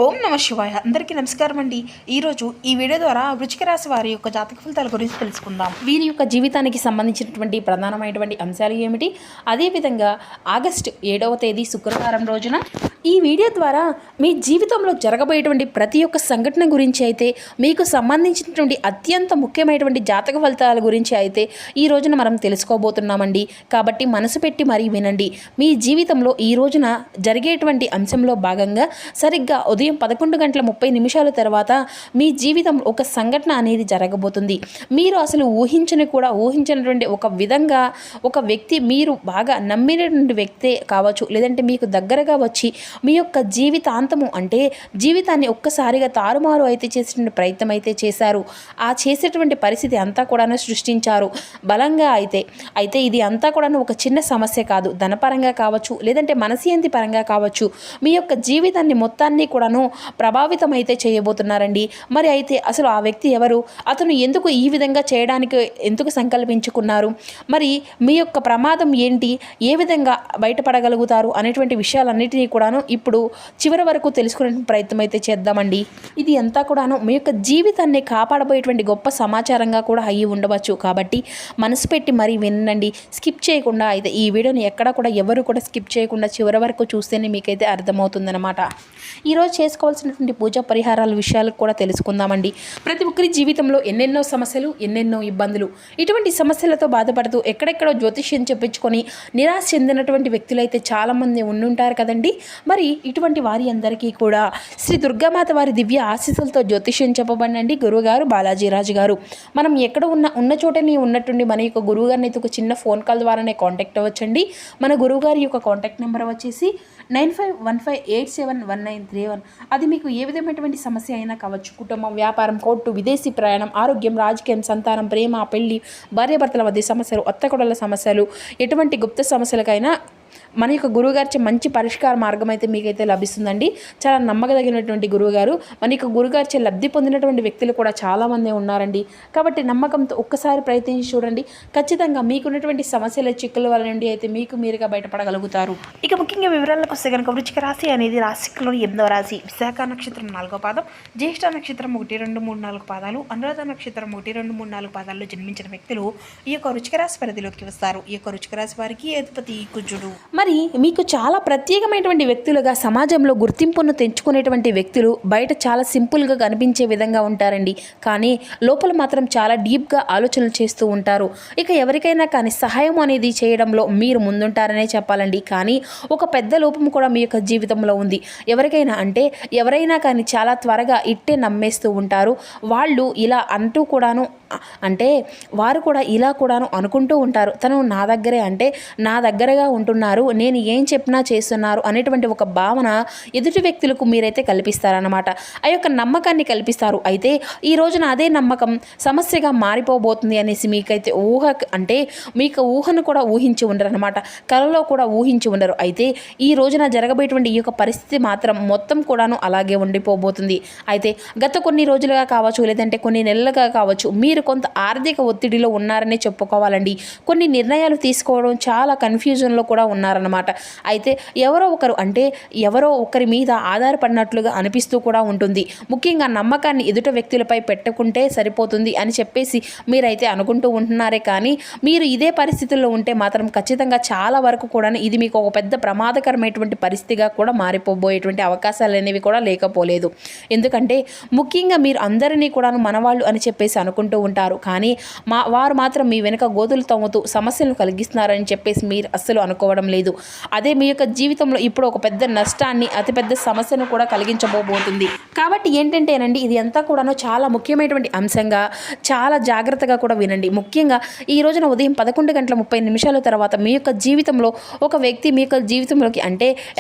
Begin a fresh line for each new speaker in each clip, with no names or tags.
ఓం నమ శివాయ. అందరికీ నమస్కారం అండి. ఈరోజు ఈ వీడియో ద్వారా వృశ్చిక రాశి వారి యొక్క జాతక ఫలితాల గురించి తెలుసుకుందాం. వీరి యొక్క జీవితానికి సంబంధించినటువంటి ప్రధానమైనటువంటి అంశాలు ఏమిటి, అదేవిధంగా ఆగస్టు 7వ తేదీ శుక్రవారం రోజున ఈ వీడియో ద్వారా మీ జీవితంలో జరగబోయేటువంటి ప్రతి ఒక్క సంఘటన గురించి అయితే, మీకు సంబంధించినటువంటి అత్యంత ముఖ్యమైనటువంటి జాతక ఫలితాల గురించి అయితే ఈ రోజున మనం తెలుసుకోబోతున్నామండి. కాబట్టి మనసు పెట్టి మరీ వినండి. మీ జీవితంలో ఈ రోజున జరిగేటువంటి అంశంలో భాగంగా సరిగ్గా ఉదయం 11:30 తర్వాత మీ జీవితంలో ఒక సంఘటన అనేది జరగబోతుంది. మీరు అసలు ఊహించినటువంటి ఒక విధంగా ఒక వ్యక్తి, మీరు బాగా నమ్మినటువంటి వ్యక్తే కావచ్చు, లేదంటే మీకు దగ్గరగా వచ్చి మీ యొక్క జీవితాంతము అంటే జీవితాన్ని ఒక్కసారిగా తారుమారు అయితే చేసేటువంటి ప్రయత్నం అయితే చేశారు. ఆ చేసేటువంటి పరిస్థితి అంతా కూడా సృష్టించారు బలంగా. అయితే ఇది అంతా కూడా ఒక చిన్న సమస్య కాదు. ధనపరంగా కావచ్చు, లేదంటే మనసియంతి పరంగా కావచ్చు, మీ యొక్క జీవితాన్ని మొత్తాన్ని కూడాను ప్రభావితం అయితే చేయబోతున్నారండి. మరి అయితే అసలు ఆ వ్యక్తి ఎవరు, అతను ఎందుకు ఈ విధంగా చేయడానికి ఎందుకు సంకల్పించుకున్నారు, మరి మీ యొక్క ప్రమాదం ఏంటి, ఏ విధంగా బయటపడగలుగుతారు అనేటువంటి విషయాలన్నిటినీ కూడాను ఇప్పుడు చివరి వరకు తెలుసుకునే ప్రయత్నం అయితే చేద్దామండి. ఇది అంతా కూడాను మీ యొక్క జీవితాన్ని కాపాడబోయేటువంటి గొప్ప సమాచారంగా కూడా అయ్యి ఉండవచ్చు. కాబట్టి మనసు పెట్టి మరీ వినండి. స్కిప్ చేయకుండా అయితే ఈ వీడియోని ఎక్కడ కూడా ఎవరు కూడా స్కిప్ చేయకుండా చివరి వరకు చూస్తేనే మీకైతే అర్థమవుతుందన్నమాట. ఈరోజు చేసుకోవాల్సినటువంటి పూజా పరిహారాల విషయాలకు కూడా తెలుసుకుందామండి. ప్రతి ఒక్కరి జీవితంలో ఎన్నెన్నో సమస్యలు, ఎన్నెన్నో ఇబ్బందులు, ఇటువంటి సమస్యలతో బాధపడుతూ ఎక్కడెక్కడో జ్యోతిష్యం చెప్పించుకొని నిరాశ చెందినటువంటి వ్యక్తులు అయితే చాలామంది ఉండుంటారు కదండి. మరి ఇటువంటి వారి అందరికీ కూడా శ్రీ దుర్గామాత వారి దివ్య ఆశీస్సులతో జ్యోతిష్యం చెప్పబడినండి గురువుగారు బాలాజీరాజు గారు. మనం ఎక్కడ ఉన్న చోటని ఉన్నట్టుండి మన యొక్క గురువుగారిని అయితే ఒక చిన్న ఫోన్ కాల్ ద్వారానే కాంటాక్ట్ అవ్వచ్చండి. మన గురువుగారి యొక్క కాంటాక్ట్ నెంబర్ వచ్చేసి 9515871931. అది మీకు ఏ విధమైనటువంటి సమస్య అయినా కావచ్చు, కుటుంబం, వ్యాపారం, కోర్టు, విదేశీ ప్రయాణం, ఆరోగ్యం, రాజకీయం, సంతానం, ప్రేమ, పెళ్లి, భార్యాభర్తల మధ్య సమస్యలు, అత్తకొడల సమస్యలు, ఎటువంటి గుప్త సమస్యలకైనా మన యొక్క గురువుగారి మంచి పరిష్కార మార్గం అయితే మీకైతే లభిస్తుందండి. చాలా నమ్మకదగినటువంటి గురువుగారు. మన యొక్క గురువుగారిచే లబ్ధి పొందినటువంటి వ్యక్తులు కూడా చాలామంది ఉన్నారండి. కాబట్టి నమ్మకంతో ఒక్కసారి ప్రయత్నించి చూడండి. ఖచ్చితంగా మీకున్నటువంటి సమస్యల చిక్కుల వల్ల నుండి అయితే మీకు మీరుగా బయటపడగలుగుతారు. ఇక ముఖ్యంగా వివరాలకు వస్తే కనుక వృశ్చిక రాశి అనేది రాశిలోని 8వ రాశి. విశాఖ నక్షత్రం 4వ పాదం, జ్యేష్ఠ నక్షత్రం 1, 2, 3, 4 పాదాలు, అనురాధ నక్షత్రం 1, 2, 3, 4 పాదాల్లో జన్మించిన వ్యక్తులు ఈ యొక్క వృశ్చిక రాశి పరిధిలోకి వస్తారు. ఈ యొక్క వృశ్చిక రాశి వారికి అధిపతి కుజుడు. మరి మీకు చాలా ప్రత్యేకమైనటువంటి వ్యక్తులుగా సమాజంలో గుర్తింపును తెంచుకునేటువంటి వ్యక్తులు బయట చాలా సింపుల్గా కనిపించే విధంగా ఉంటారండి. కానీ లోపల మాత్రం చాలా డీప్గా ఆలోచనలు చేస్తూ ఉంటారు. ఇక ఎవరికైనా కానీ సహాయం అనేది చేయడంలో మీరు ముందుంటారనే చెప్పాలండి. కానీ ఒక పెద్ద లోపం కూడా మీ యొక్క జీవితంలో ఉంది. ఎవరైనా కానీ చాలా త్వరగా ఇట్టే నమ్మేస్తూ ఉంటారు. వాళ్ళు ఇలా అంటూ కూడాను, అంటే వారు కూడా ఇలా కూడాను అనుకుంటూ ఉంటారు, తను నా దగ్గరగా ఉంటున్నారు, నేను ఏం చెప్పినా చేస్తున్నారు అనేటువంటి ఒక భావన ఎదుటి వ్యక్తులకు మీరైతే కల్పిస్తారన్నమాట. ఆ యొక్క నమ్మకాన్ని కల్పిస్తారు. అయితే ఈ రోజున అదే నమ్మకం సమస్యగా మారిపోబోతుంది అనేసి మీకైతే మీకు ఊహను కూడా ఊహించి ఉండరు అనమాట. కలలో కూడా ఊహించి ఉండరు. అయితే ఈ రోజున జరగబోయేటువంటి ఈ యొక్క పరిస్థితి మాత్రం మొత్తం కూడాను అలాగే ఉండిపోబోతుంది. అయితే గత కొన్ని రోజులుగా కావచ్చు, లేదంటే కొన్ని నెలలుగా కావచ్చు, మీరు కొంత ఆర్థిక ఒత్తిడిలో ఉన్నారనే చెప్పుకోవాలండి. కొన్ని నిర్ణయాలు తీసుకోవడం చాలా కన్ఫ్యూజన్లో కూడా ఉన్నారన్నమాట. అయితే ఎవరో ఒకరి మీద ఆధారపడినట్లుగా అనిపిస్తూ కూడా ఉంటుంది. ముఖ్యంగా నమ్మకాన్ని ఎదుట వ్యక్తులపై పెట్టుకుంటే సరిపోతుంది అని చెప్పేసి మీరైతే అనుకుంటూ ఉంటున్నారే. కానీ మీరు ఇదే పరిస్థితుల్లో ఉంటే మాత్రం ఖచ్చితంగా చాలా వరకు కూడా ఇది మీకు ఒక పెద్ద ప్రమాదకరమైనటువంటి పరిస్థితిగా కూడా మారిపోబోయేటువంటి అవకాశాలు అనేవి కూడా లేకపోలేదు. ఎందుకంటే ముఖ్యంగా మీరు అందరినీ కూడా మనవాళ్ళు అని చెప్పేసి అనుకుంటూ ఉంటారు. కానీ వారు మాత్రం మీ వెనుక గోతులు తవ్వుతూ సమస్యలను కలిగిస్తున్నారని చెప్పేసి మీరు అస్సలు అనుకోవడం లేదు. అదే మీ యొక్క జీవితంలో ఇప్పుడు ఒక పెద్ద నష్టాన్ని, అతిపెద్ద సమస్యను కూడా కలిగించబోతుంది. కాబట్టి ఏంటంటేనండి, ఇది అంతా కూడాను చాలా ముఖ్యమైనటువంటి అంశంగా చాలా జాగ్రత్తగా కూడా వినండి. ముఖ్యంగా ఈ రోజున ఉదయం 11:30 తర్వాత మీ యొక్క జీవితంలో ఒక వ్యక్తి మీ యొక్క జీవితంలోకి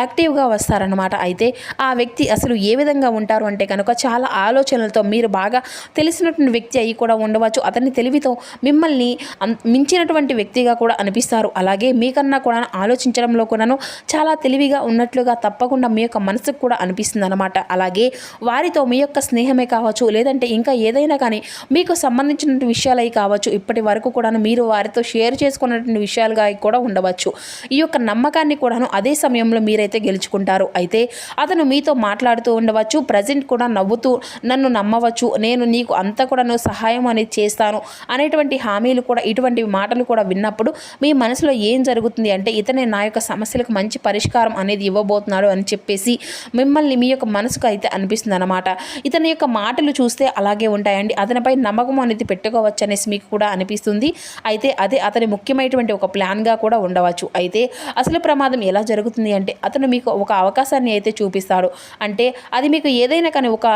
యాక్టివ్గా వస్తారనమాట. అయితే ఆ వ్యక్తి అసలు ఏ విధంగా ఉంటారు అంటే కనుక చాలా ఆలోచనలతో, మీరు బాగా తెలిసినటువంటి వ్యక్తి అయి కూడా ఉండవచ్చు. అతని తెలివితో మిమ్మల్ని మించినటువంటి వ్యక్తిగా కూడా అనిపిస్తారు. అలాగే మీకన్నా కూడా ఆలోచించే ఆలోచించడంలో కూడాను చాలా తెలివిగా ఉన్నట్లుగా తప్పకుండా మీ యొక్క మనసుకు కూడా అనిపిస్తుంది అనమాట. అలాగే వారితో మీ యొక్క స్నేహమే కావచ్చు, లేదంటే ఇంకా ఏదైనా కానీ మీకు సంబంధించిన విషయాలు అవి కావచ్చు, ఇప్పటి వరకు కూడాను మీరు వారితో షేర్ చేసుకున్నటువంటి విషయాలుగా కూడా ఉండవచ్చు. ఈ యొక్క నమ్మకాన్ని కూడాను అదే సమయంలో మీరైతే గెలుచుకుంటారు. అయితే అతను మీతో మాట్లాడుతూ ఉండవచ్చు, ప్రజెంట్ కూడా నవ్వుతూ నన్ను నమ్మవచ్చు, నేను నీకు అంతా కూడాను సహాయం అనేది చేస్తాను అనేటువంటి హామీలు కూడా, ఇటువంటి మాటలు కూడా విన్నప్పుడు మీ మనసులో ఏం జరుగుతుంది అంటే ఇతనే నా యొక్క సమస్యలకు మంచి పరిష్కారం అనేది ఇవ్వబోతున్నాడు అని చెప్పేసి మిమ్మల్ని మీ యొక్క మనసుకు అయితే అనిపిస్తుంది అనమాట. ఇతని యొక్క మాటలు చూస్తే అలాగే ఉంటాయండి. అతనిపై నమ్మకం అనేది పెట్టుకోవచ్చు అనేసి మీకు కూడా అనిపిస్తుంది. అయితే అదే అతని ముఖ్యమైనటువంటి ఒక ప్లాన్గా కూడా ఉండవచ్చు. అయితే అసలు ప్రమాదం ఎలా జరుగుతుంది అంటే అతను మీకు ఒక అవకాశాన్ని అయితే చూపిస్తాడు. అంటే అది మీకు ఏదైనా కానీ ఒక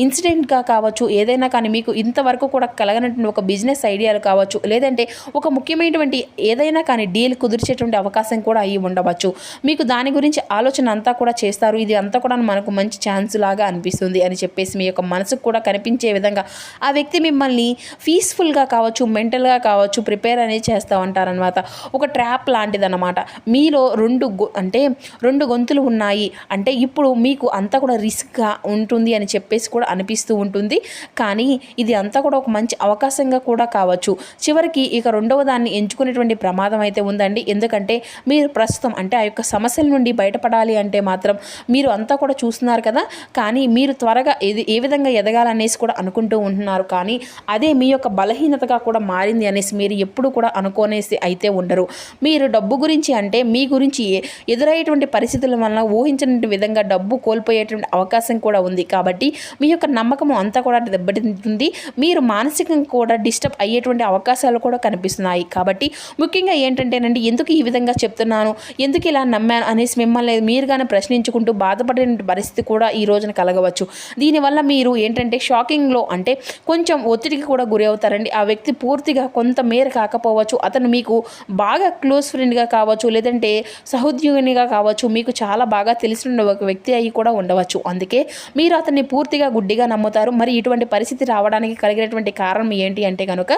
ఇన్సిడెంట్గా కావచ్చు, ఏదైనా కానీ మీకు ఇంతవరకు కూడా కలగనటువంటి ఒక బిజినెస్ ఐడియాలు కావచ్చు, లేదంటే ఒక ముఖ్యమైనటువంటి ఏదైనా కానీ డీల్ కుదిర్చేటువంటి అవకాశం కూడా అయ్యి ఉండవచ్చు. మీకు దాని గురించి ఆలోచన అంతా కూడా చేస్తారు. ఇది అంతా కూడా మనకు మంచి ఛాన్స్ లాగా అనిపిస్తుంది అని చెప్పేసి మీ యొక్క మనసుకు కూడా కనిపించే విధంగా ఆ వ్యక్తి మిమ్మల్ని పీస్ఫుల్గా కావచ్చు, మెంటల్గా కావచ్చు ప్రిపేర్ అనేది చేస్తూ ఉంటారనమాట. ఒక ట్రాప్ లాంటిదన్నమాట. మీలో రెండు గొంతులు ఉన్నాయి అంటే ఇప్పుడు మీకు అంతా కూడా రిస్క్గా ఉంటుంది అని చెప్పేసి కూడా అనిపిస్తూ ఉంటుంది. కానీ ఇది అంతా కూడా ఒక మంచి అవకాశంగా కూడా కావచ్చు. చివరికి ఇక రెండవ దాన్ని ఎంచుకునేటువంటి ప్రమాదం అయితే ఉందండి. ఎందుకంటే మీరు ప్రస్తుతం అంటే ఆ యొక్క సమస్యల నుండి బయటపడాలి అంటే మాత్రం మీరు అంతా కూడా చూస్తున్నారు కదా, కానీ మీరు త్వరగా ఏ విధంగా ఎదగాలనేసి కూడా అనుకుంటూ ఉంటున్నారు. కానీ అదే మీ యొక్క బలహీనతగా కూడా మారింది అనేసి మీరు ఎప్పుడు కూడా అనుకోనేసి అయితే ఉండరు. మీరు డబ్బు గురించి అంటే మీ గురించి ఎదురయ్యేటువంటి పరిస్థితుల వలన ఊహించిన విధంగా డబ్బు కోల్పోయేటువంటి అవకాశం కూడా ఉంది. కాబట్టి మీ యొక్క నమ్మకం అంతా కూడా దెబ్బతింటుంది. మీరు మానసికంగా కూడా డిస్టర్బ్ అయ్యేటువంటి అవకాశాలు కూడా కనిపిస్తున్నాయి. కాబట్టి ముఖ్యంగా ఏంటంటేనండి, ఎందుకు ఈ విధంగా చెప్తున్నాను, ఎందుకు ఇలా నమ్మాను అనేసి మిమ్మల్ని మీరుగానే ప్రశ్నించుకుంటూ బాధపడే పరిస్థితి కూడా ఈ రోజున కలగవచ్చు. దీనివల్ల మీరు ఏంటంటే షాకింగ్లో అంటే కొంచెం ఒత్తిడికి కూడా గురి అవుతారండి. ఆ వ్యక్తి పూర్తిగా కొంత మేర కాకపోవచ్చు, అతను మీకు బాగా క్లోజ్ ఫ్రెండ్గా కావచ్చు, లేదంటే సహోద్యోగినిగా కావచ్చు, మీకు చాలా బాగా తెలిసిన ఒక వ్యక్తి అయి కూడా ఉండవచ్చు. అందుకే మీరు అతన్ని పూర్తిగా గుడ్డిగా నమ్ముతారు. మరి ఇటువంటి పరిస్థితి రావడానికి కలిగినటువంటి కారణం ఏంటి అంటే కనుక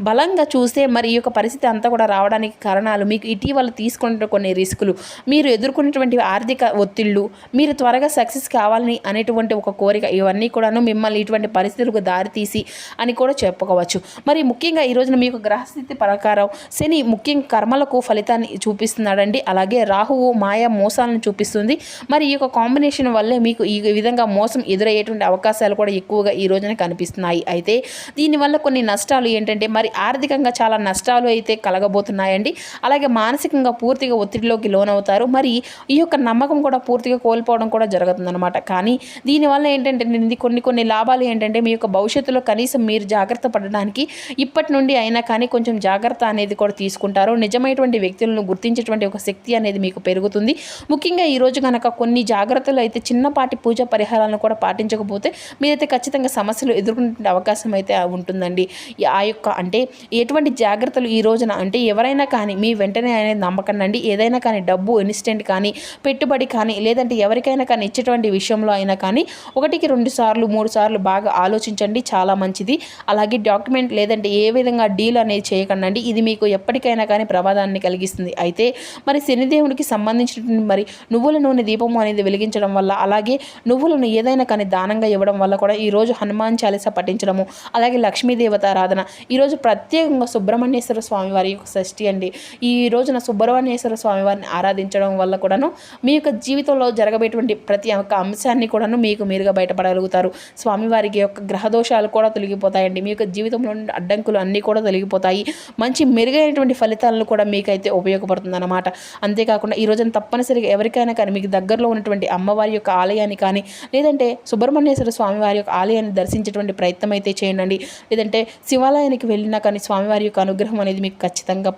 బలంగా చూస్తే మరి ఈ యొక్క పరిస్థితి అంతా కూడా రావడానికి కారణాలు మీకు ఇటీవల తీసుకున్న కొన్ని రిస్కులు, మీరు ఎదుర్కొన్నటువంటి ఆర్థిక ఒత్తిళ్లు, మీరు త్వరగా సక్సెస్ కావాలని అనేటువంటి ఒక కోరిక, ఇవన్నీ కూడాను మిమ్మల్ని ఇటువంటి పరిస్థితులకు దారితీసి అని కూడా చెప్పుకోవచ్చు. మరి ముఖ్యంగా ఈ రోజున మీకు గ్రహస్థితి ప్రకారం శని ముఖ్యంగా కర్మలకు ఫలితాన్ని చూపిస్తున్నాడండి. అలాగే రాహువు మాయా మోసాలను చూపిస్తుంది. మరి ఈ యొక్క కాంబినేషన్ వల్లే మీకు ఈ విధంగా మోసం ఎదురయ్యేటువంటి అవకాశాలు కూడా ఎక్కువగా ఈ రోజున కనిపిస్తున్నాయి. అయితే దీనివల్ల కొన్ని నష్టాలు ఏంటంటే మరి ఆర్థికంగా చాలా నష్టాలు అయితే కలగబోతున్నాయండి. అలాగే మానసికంగా పూర్తిగా ఒత్తిడిలోకి లోనవుతారు. మరి ఈ యొక్క నమ్మకం కూడా పూర్తిగా కోల్పోవడం కూడా జరుగుతుందన్నమాట. కానీ దీనివల్ల ఏంటంటే కొన్ని లాభాలు ఏంటంటే మీ యొక్క భవిష్యత్తులో కనీసం మీరు జాగ్రత్త పడడానికి ఇప్పటి నుండి అయినా కానీ కొంచెం జాగ్రత్త అనేది కూడా తీసుకుంటారు. నిజమైనటువంటి వ్యక్తులను గుర్తించేటువంటి ఒక శక్తి అనేది మీకు పెరుగుతుంది. ముఖ్యంగా ఈరోజు కనుక కొన్ని జాగ్రత్తలు అయితే చిన్నపాటి పూజ పరిహారాలను కూడా పాటించకపోతే మీరైతే ఖచ్చితంగా సమస్యలు ఎదుర్కొనే అవకాశం అయితే ఉంటుందండి. ఆ యొక్క అంటే ఎటువంటి జాగ్రత్తలు ఈ రోజున అంటే ఎవరైనా కానీ మీ వెంటనే అనేది నమ్మకండి. ఏదైనా కానీ డబ్బు ఇన్స్టెంట్ కానీ పెట్టుబడి కానీ లేదంటే ఎవరికైనా కానీ ఇచ్చేటువంటి విషయంలో అయినా కానీ 1-2 సార్లు 3 సార్లు బాగా ఆలోచించండి, చాలా మంచిది. అలాగే డాక్యుమెంట్ లేదంటే ఏ విధంగా డీల్ అనేది చేయకండి. ఇది మీకు ఎప్పటికైనా కానీ ప్రమాదాన్ని కలిగిస్తుంది. అయితే మరి శనిదేవునికి సంబంధించినటువంటి మరి నువ్వుల నూనె దీపం అనేది వెలిగించడం వల్ల, అలాగే నువ్వులను ఏదైనా కానీ దానంగా ఇవ్వడం వల్ల కూడా ఈరోజు హనుమాన్ చాలీస పఠించడము, అలాగే లక్ష్మీదేవత ఆరాధన, ఈరోజు ప్రత్యేకంగా సుబ్రహ్మణ్యేశ్వర స్వామి వారి యొక్క షష్ఠి అండి. ఈ రోజున సుబ్రహ్మణ్యేశ్వర స్వామి వారిని ఆరాధించడం వల్ల కూడాను మీ యొక్క జీవితంలో జరగబోయేటువంటి ప్రతి ఒక్క అంశాన్ని కూడాను మీకు మీరుగా బయటపడగలుగుతారు. స్వామివారికి యొక్క గ్రహదోషాలు కూడా తొలగిపోతాయండి. మీ యొక్క జీవితంలో అడ్డంకులు అన్నీ కూడా తొలగిపోతాయి. మంచి మెరుగైనటువంటి ఫలితాలను కూడా మీకైతే ఉపయోగపడుతుంది అన్నమాట. అంతేకాకుండా ఈ రోజున తప్పనిసరిగా ఎవరికైనా కానీ మీకు దగ్గరలో ఉన్నటువంటి అమ్మవారి యొక్క ఆలయాన్ని కానీ లేదంటే సుబ్రహ్మణ్యేశ్వర స్వామి వారి యొక్క ఆలయాన్ని దర్శించేటువంటి ప్రయత్నం అయితే చేయండి. లేదంటే శివాలయానికి వెళ్ళినా కానీ స్వామివారి యొక్క అనుగ్రహం అనేది మీకు ఖచ్చితంగా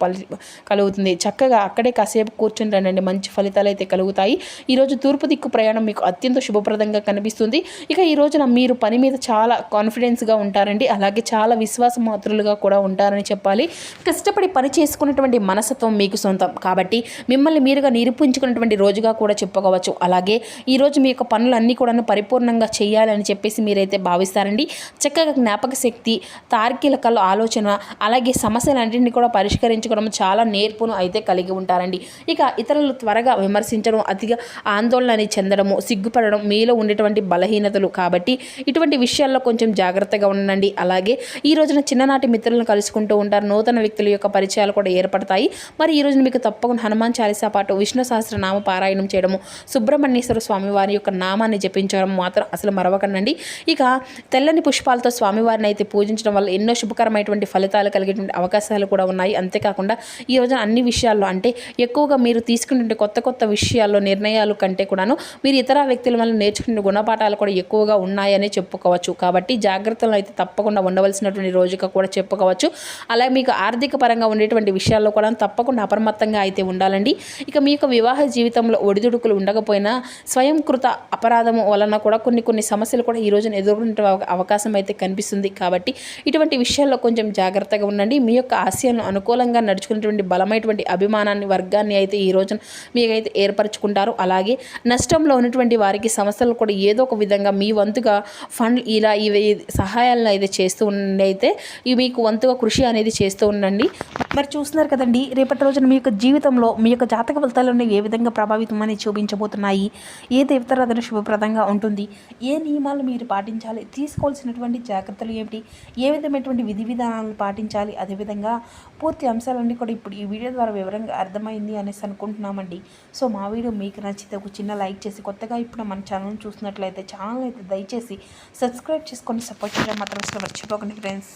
కలుగుతుంది. చక్కగా అక్కడే కాసేపు కూర్చుని రండి, మంచి ఫలితాలు అయితే కలుగుతాయి. ఈరోజు తూర్పు దిక్కు ప్రయాణం మీకు అత్యంత శుభప్రదంగా కనిపిస్తుంది. ఇక ఈ రోజున మీరు పని మీద చాలా కాన్ఫిడెన్స్గా ఉంటారండి. అలాగే చాలా విశ్వాసమాత్రులుగా కూడా ఉంటారని చెప్పాలి. కష్టపడి పని చేసుకున్నటువంటి మనస్తత్వం మీకు సొంతం కాబట్టి మిమ్మల్ని మీరుగా నిరూపించుకున్నటువంటి రోజుగా కూడా చెప్పుకోవచ్చు. అలాగే ఈరోజు మీ యొక్క పనులన్నీ కూడా పరిపూర్ణంగా చేయాలని చెప్పేసి మీరైతే భావిస్తారండి. చక్కగా జ్ఞాపక శక్తి, తార్కిక ఆలోచన, అలాగే సమస్యలన్నింటినీ కూడా పరిష్కరించుకోవడం చాలా నేర్పును అయితే కలిగి ఉంటారండి. ఇక ఇతరులు త్వరగా విమర్శించడం, అతిగా ఆందోళన చెందడము, సిగ్గుపడడం మీలో ఉండేటువంటి బలహీనతలు. కాబట్టి ఇటువంటి విషయాల్లో కొంచెం జాగ్రత్తగా ఉండండి. అలాగే ఈ రోజున చిన్ననాటి మిత్రులను కలుసుకుంటూ ఉంటారు. నూతన వ్యక్తుల యొక్క పరిచయాలు కూడా ఏర్పడతాయి. మరి ఈ రోజున మీకు తప్పకుండా హనుమాన్ చాలీసా పాటు విష్ణు సహస్రనామ పారాయణం చేయడము, సుబ్రహ్మణ్యేశ్వర స్వామి వారి యొక్క నామాన్ని జపించడం మాత్రం అసలు మరవకండి. ఇక తెల్లని పుష్పాలతో స్వామివారిని అయితే పూజించడం వల్ల ఎన్నో శుభకరమైనటువంటి ఫలితాలు కలిగేటువంటి అవకాశాలు కూడా ఉన్నాయి. అంతేకాకుండా ఈ రోజున అన్ని విషయాల్లో అంటే ఎక్కువగా మీరు తీసుకునే కొత్త కొత్త విషయాల్లో నిర్ణయాలు కంటే కూడాను మీరు ఇతర వ్యక్తుల వల్ల నేర్చుకునే గుణపాఠాలు కూడా ఎక్కువగా ఉన్నాయని చెప్పుకోవచ్చు. కాబట్టి జాగ్రత్తలు అయితే తప్పకుండా ఉండవలసినటువంటి రోజుగా కూడా చెప్పుకోవచ్చు. అలాగే మీకు ఆర్థిక పరంగా ఉండేటువంటి విషయాల్లో కూడా తప్పకుండా అప్రమత్తంగా అయితే ఉండాలండి. ఇక మీ యొక్క వివాహ జీవితంలో ఒడిదుడుకులు ఉండకపోయినా స్వయంకృత అపరాధము వలన కూడా కొన్ని సమస్యలు కూడా ఈ రోజున ఎదుర్కొనే అవకాశం అయితే కనిపిస్తుంది. కాబట్టి ఇటువంటి విషయాల్లో కొంచెం జాగ్రత్తగా ఉండండి. మీ యొక్క ఆశయాలను అనుకూలంగా నడుచుకునేటువంటి బలమైనటువంటి అభిమానాన్ని వర్గాన్ని అయితే ఈ రోజున మీకైతే ఏర్పరచుకుంటారు. అలాగే నష్టంలో ఉన్నటువంటి వారికి సమస్యలు కూడా ఏదో ఒక విధంగా మీ వంతుగా ఫండ్ ఇలా ఇవి సహాయాలను అయితే చేస్తూ ఉండండి. అయితే ఇవి మీకు వంతుగా కృషి అనేది చేస్తూ ఉండండి. మరి చూస్తున్నారు కదండి, రేపటి రోజున మీ యొక్క జీవితంలో మీ యొక్క జాతక ఫలితాలను ఏ విధంగా ప్రభావితం అని చూపించబోతున్నాయి, ఏ దేవతారాధన శుభప్రదంగా ఉంటుంది, ఏ నియమాలు మీరు పాటించాలి, తీసుకోవాల్సినటువంటి జాగ్రత్తలు ఏమిటి, ఏ విధమైనటువంటి విధి విధానాలు పాటించాలి, అదేవిధంగా పూర్తి అంశాలన్నీ కూడా ఇప్పుడు ఈ వీడియో ద్వారా వివరంగా అర్థమైంది అనేసి అనుకుంటున్నామండి. సో మా వీడియో మీకు నచ్చితే ఒక చిన్న లైక్ చేసి, కొత్తగా ఇప్పుడు మన ఛానల్ చూసినట్లయితే ఛానల్ అయితే దయచేసి సబ్స్క్రైబ్ చేసుకొని సపోర్ట్ చేయడం మాత్రం అసలు మర్చిపోకండి ఫ్రెండ్స్.